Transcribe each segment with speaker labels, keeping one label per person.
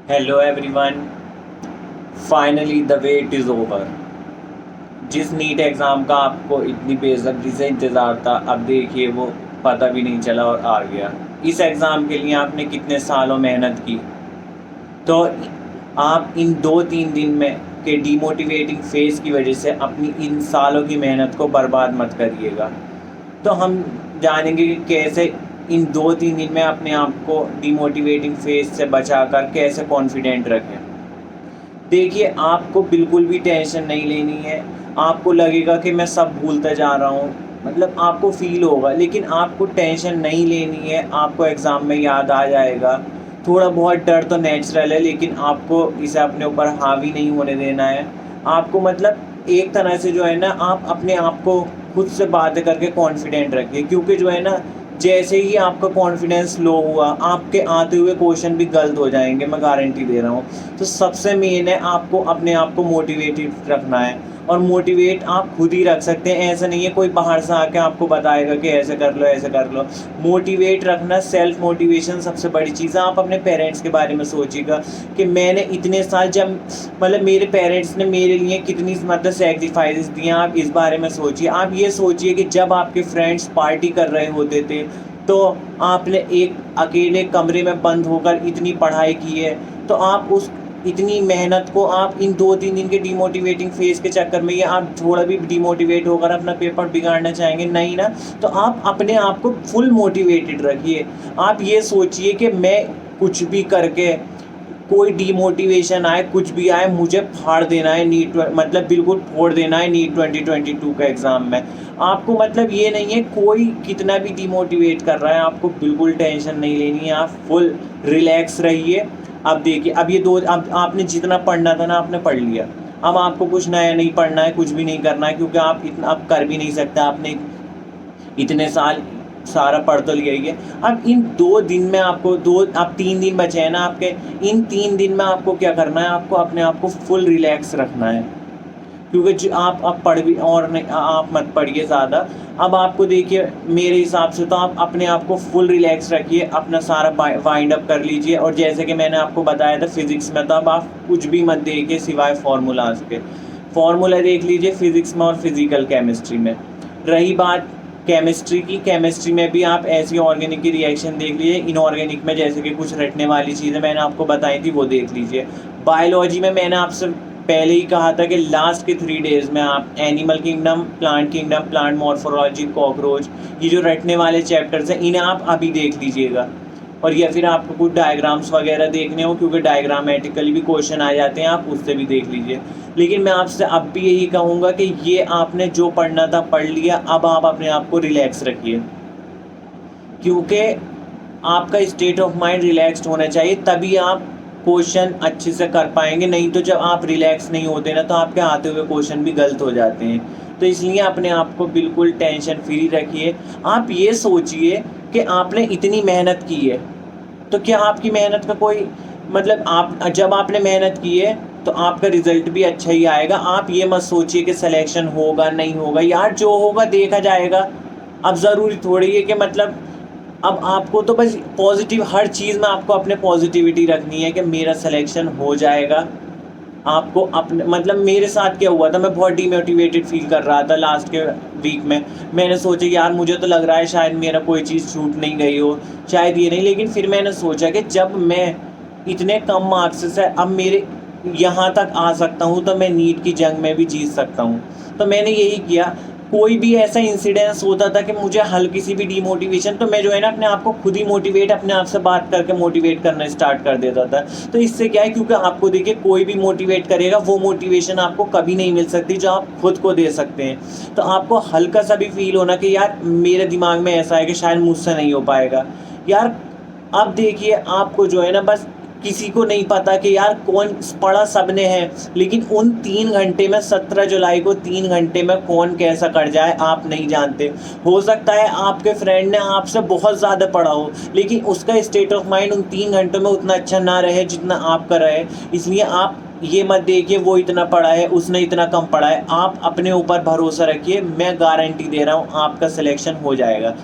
Speaker 1: Hello everyone, finally the wait is over. जिस NEET exam का आपको इतनी बेसब्री से इंतज़ार था, अब देखिए वो पता भी नहीं चला और आ गया। इस एग्ज़ाम के लिए आपने कितने सालों मेहनत की, तो आप इन 2-3 दिन में के डीमोटिवेटिंग फेज़ की वजह से अपनी इन सालों की मेहनत को बर्बाद मत करिएगा। तो हम जानेंगे कि कैसे इन 2-3 दिन में अपने आप को डीमोटिवेटिंग फेज़ से बचाकर कैसे कॉन्फिडेंट रखें। देखिए, आपको बिल्कुल भी टेंशन नहीं लेनी है। आपको लगेगा कि मैं सब भूलता जा रहा हूँ, मतलब आपको फ़ील होगा, लेकिन आपको टेंशन नहीं लेनी है। आपको एग्ज़ाम में याद आ जाएगा। थोड़ा बहुत डर तो नेचुरल है, लेकिन आपको इसे अपने ऊपर हावी नहीं होने देना है। आपको मतलब एक तरह से जो है ना, आप अपने आप को खुद से बातें करके कॉन्फिडेंट रखिए, क्योंकि जो है ना, जैसे ही आपका कॉन्फिडेंस लो हुआ, आपके आते हुए क्वेश्चन भी गलत हो जाएँगे, मैं गारंटी दे रहा हूँ। तो सबसे मेन है, आपको अपने आप को मोटिवेटेड रखना है, और मोटिवेट आप खुद ही रख सकते हैं। ऐसा नहीं है कोई बाहर से आके आपको बताएगा कि ऐसे कर लो, ऐसे कर लो। मोटिवेट रखना, सेल्फ मोटिवेशन सबसे बड़ी चीज़ है। आप अपने पेरेंट्स के बारे में सोचिएगा कि मैंने इतने साल, जब मतलब मेरे पेरेंट्स ने मेरे लिए कितनी मतलब सैक्रिफाइसेस दिए, आप इस बारे में सोचिए। आप ये सोचिए कि जब आपके फ्रेंड्स पार्टी कर रहे होते थे, तो आपने एक अकेले कमरे में बंद होकर इतनी पढ़ाई की है। तो आप उस इतनी मेहनत को आप इन 2-3 दिन के डीमोटिवेटिंग फेज़ के चक्कर में, या आप थोड़ा भी डीमोटिवेट होकर अपना पेपर बिगाड़ना चाहेंगे, नहीं ना। तो आप अपने आप को फुल मोटिवेटेड रखिए। आप ये सोचिए कि मैं कुछ भी करके, कोई डीमोटिवेशन आए, कुछ भी आए, मुझे फाड़ देना है नीट, मतलब बिल्कुल फोड़ देना है नीट 2022 का एग्ज़ाम में। आपको मतलब ये नहीं है कोई कितना भी डीमोटिवेट कर रहा है, आपको बिल्कुल टेंशन नहीं लेनी है। आप फुल रिलैक्स रहिए। अब देखिए, अब ये 2, अब आपने जितना पढ़ना था ना, आपने पढ़ लिया। अब आपको कुछ नया नहीं पढ़ना है, कुछ भी नहीं करना है, क्योंकि आप इतना अब कर भी नहीं सकते। आपने इतने साल सारा पढ़ तो लिया ही है। अब इन 2 दिन में आपको, 2 अब 3 दिन बचे हैं ना आपके। इन 3 दिन में आपको क्या करना है, आपको अपने आप को फुल रिलैक्स रखना है, क्योंकि जो आप अब पढ़ भी और नहीं, आप मत पढ़िए ज़्यादा। अब आपको देखिए, मेरे हिसाब से तो आप अपने आप को फुल रिलैक्स रखिए, अपना सारा वाइंड अप कर लीजिए। और जैसे कि मैंने आपको बताया था फिज़िक्स में, तो अब आप कुछ भी मत देखिए सिवाय फार्मूलाज़ के। फार्मूला देख लीजिए फिज़िक्स में और फिज़िकल केमिस्ट्री में। रही बात केमिस्ट्री की, केमिस्ट्री में भी आप ऐसी ऑर्गेनिक की रिएक्शन देख लीजिए। इनऑर्गेनिक में जैसे कि कुछ रटने वाली चीज़ें मैंने आपको बताई थी, वो देख लीजिए। बायोलॉजी में मैंने आपसे पहले ही कहा था कि लास्ट के 3 डेज़ में आप animal kingdom, plant morphology, cockroach, ये जो रटने वाले चैप्टर्स हैं, इन्हें आप अभी देख लीजिएगा। और या फिर आपको कुछ डायग्राम्स वगैरह देखने हो, क्योंकि डायग्रामेटिकली भी क्वेश्चन आ जाते हैं, आप उससे भी देख लीजिए। लेकिन मैं आपसे अब भी यही कहूँगा कि ये आपने जो पढ़ना था पढ़ लिया, अब आप अपने आप को रिलैक्स रखिए, क्योंकि आपका स्टेट ऑफ माइंड रिलैक्स्ड होना चाहिए, तभी आप क्वेश्चन अच्छे से कर पाएंगे। नहीं तो जब आप रिलैक्स नहीं होते ना, तो आपके आते हुए क्वेश्चन भी गलत हो जाते हैं। तो इसलिए अपने आप को बिल्कुल टेंशन फ्री रखिए। आप ये सोचिए कि आपने इतनी मेहनत की है, तो क्या आपकी मेहनत का कोई मतलब, आप जब आपने मेहनत की है तो आपका रिजल्ट भी अच्छा ही आएगा। आप ये मत सोचिए कि सिलेक्शन होगा नहीं होगा, यार जो होगा देखा जाएगा। अब ज़रूरी थोड़ी है कि मतलब, अब आपको तो बस पॉजिटिव, हर चीज़ में आपको अपने पॉजिटिविटी रखनी है कि मेरा सिलेक्शन हो जाएगा। आपको अपने मतलब, मेरे साथ क्या हुआ था, मैं बहुत डीमोटिवेटेड फील कर रहा था लास्ट के वीक में। मैंने सोचा यार, मुझे तो लग रहा है शायद मेरा कोई चीज़ छूट नहीं गई हो, शायद ये नहीं। लेकिन फिर मैंने सोचा कि जब मैं इतने कम मार्क्स से अब मेरे यहाँ तक आ सकता हूँ, तो मैं नीट की जंग में भी जीत सकता हूँ। तो मैंने यही किया। कोई भी ऐसा इंसिडेंस होता था कि मुझे हल्की सी भी डीमोटिवेशन, तो मैं जो है ना, अपने आप को खुद ही मोटिवेट, अपने आप से बात करके मोटिवेट करना स्टार्ट कर देता था। तो इससे क्या है, क्योंकि आपको देखिए, कोई भी मोटिवेट करेगा, वो मोटिवेशन आपको कभी नहीं मिल सकती जो आप खुद को दे सकते हैं। तो आपको हल्का सा भी फील होना कि यार मेरे दिमाग में ऐसा है कि शायद मुझसे नहीं हो पाएगा, यार। अब देखिए, आपको जो है ना, बस किसी को नहीं पता कि यार कौन पढ़ा, सबने है, लेकिन उन 3 घंटे में, 17 जुलाई को 3 घंटे में कौन कैसा कर जाए आप नहीं जानते। हो सकता है आपके फ्रेंड ने आपसे बहुत ज़्यादा पढ़ा हो, लेकिन उसका स्टेट ऑफ माइंड उन 3 घंटों में उतना अच्छा ना रहे जितना आपका रहे। इसलिए आप ये मत देखिए वो इतना पढ़ा है, उसने इतना कम पढ़ा है। आप अपने ऊपर भरोसा रखिए, मैं गारंटी दे रहा हूँ आपका सिलेक्शन हो जाएगा।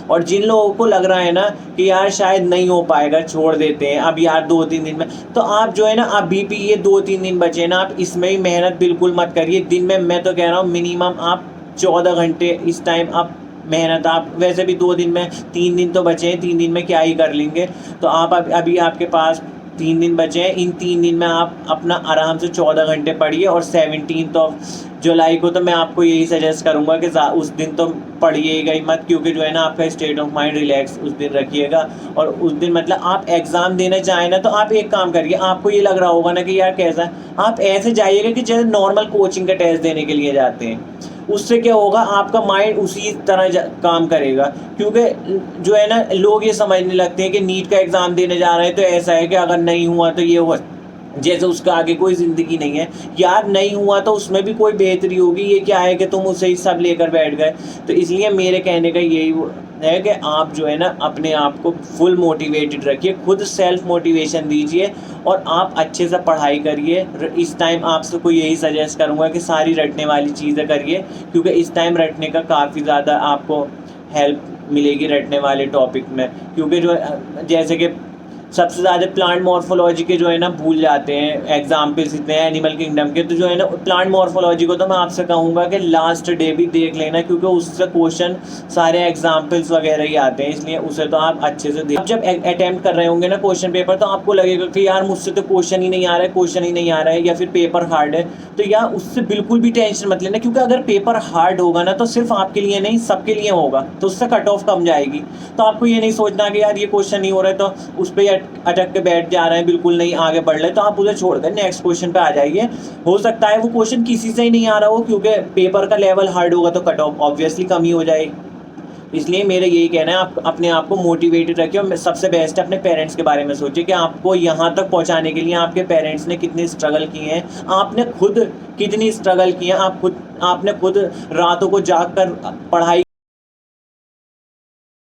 Speaker 1: और जिन लोगों को लग रहा है ना कि यार शायद नहीं हो पाएगा, छोड़ देते हैं अब यार 2-3 दिन में, तो आप जो है ना अभी भी ये 2-3 दिन बचे हैं ना, आप इसमें ही मेहनत बिल्कुल मत करिए। दिन में मैं तो कह रहा हूँ मिनिमम आप 14 घंटे इस टाइम आप मेहनत, आप वैसे भी 2 दिन में, 3 दिन तो बचे हैं, 3 दिन में क्या ही कर लेंगे। तो आप अभी आपके पास 3 दिन बचे हैं, इन 3 दिन में आप अपना आराम से 14 घंटे पढ़िए। और 17 जुलाई को तो मैं आपको यही सजेस्ट करूँगा कि उस दिन तो पढ़िएगा ही मत, क्योंकि जो है ना आपका स्टेट ऑफ माइंड रिलैक्स उस दिन रखिएगा। और उस दिन मतलब आप एग्ज़ाम देने जाए ना, तो आप एक काम करिए, आपको ये लग रहा होगा ना कि यार कैसा है, आप ऐसे जाइएगा कि जैसे नॉर्मल कोचिंग का टेस्ट देने के लिए जाते हैं। उससे क्या होगा, आपका माइंड उसी तरह काम करेगा। क्योंकि जो है ना लोग ये समझने लगते हैं कि नीट का एग्ज़ाम देने जा रहे हैं तो ऐसा है कि अगर नहीं हुआ तो ये हुआ, जैसे उसका आगे कोई ज़िंदगी नहीं है। यार नहीं हुआ तो उसमें भी कोई बेहतरी होगी, ये क्या है कि तुम उसे ही सब लेकर बैठ गए। तो इसलिए मेरे कहने का यही है कि आप जो है ना अपने आप को फुल मोटिवेटेड रखिए, खुद सेल्फ मोटिवेशन दीजिए और आप अच्छे से पढ़ाई करिए। इस टाइम आपसे कोई यही सजेस्ट करूँगा कि सारी रटने वाली चीज़ें करिए, क्योंकि इस टाइम रटने का काफ़ी ज़्यादा आपको हेल्प मिलेगी रटने वाले टॉपिक में। क्योंकि जो जैसे कि सबसे ज़्यादा प्लांट मॉर्फोलॉजी के जो है ना भूल जाते हैं एग्जाम्पल्स इतने हैं एनिमल किंगडम के। तो जो है ना प्लांट मॉर्फोलॉजी को तो मैं आपसे कहूँगा कि लास्ट डे भी देख लेना, क्योंकि उससे क्वेश्चन सारे एग्जाम्पल्स वगैरह ही आते हैं, इसलिए उसे तो आप अच्छे से देख। आप जब अटैम्प्ट कर रहे होंगे ना क्वेश्चन पेपर, तो आपको लगेगा कि यार मुझसे तो क्वेश्चन ही नहीं आ रहा है, क्वेश्चन ही नहीं आ रहा है, या फिर पेपर हार्ड है। तो यार उससे बिल्कुल भी टेंशन मत लेना, क्योंकि अगर पेपर हार्ड होगा ना तो सिर्फ आपके लिए नहीं सबके लिए होगा, तो उससे कट ऑफ कम जाएगी। तो आपको ये नहीं सोचना कि यार ये क्वेश्चन नहीं हो रहा है तो उस पर अटक के बैठ जा रहे हैं, बिल्कुल नहीं आगे बढ़ रहे, तो आप उसे छोड़कर नेक्स्ट क्वेश्चन पे आ जाइए। हो सकता है वो क्वेश्चन किसी से ही नहीं आ रहा हो, क्योंकि पेपर का लेवल हार्ड होगा तो कट ऑफ ऑब्वियसली कम ही हो जाएगी। इसलिए मेरा यही कहना है, आप अपने आप को मोटिवेटेड रखिए। और सबसे बेस्ट है अपने पेरेंट्स के बारे में सोचिए कि आपको यहाँ तक पहुँचाने के लिए आपके पेरेंट्स ने कितने स्ट्रगल किए हैं, आपने खुद कितनी स्ट्रगल की है, आपने खुद रातों को जाग कर पढ़ाई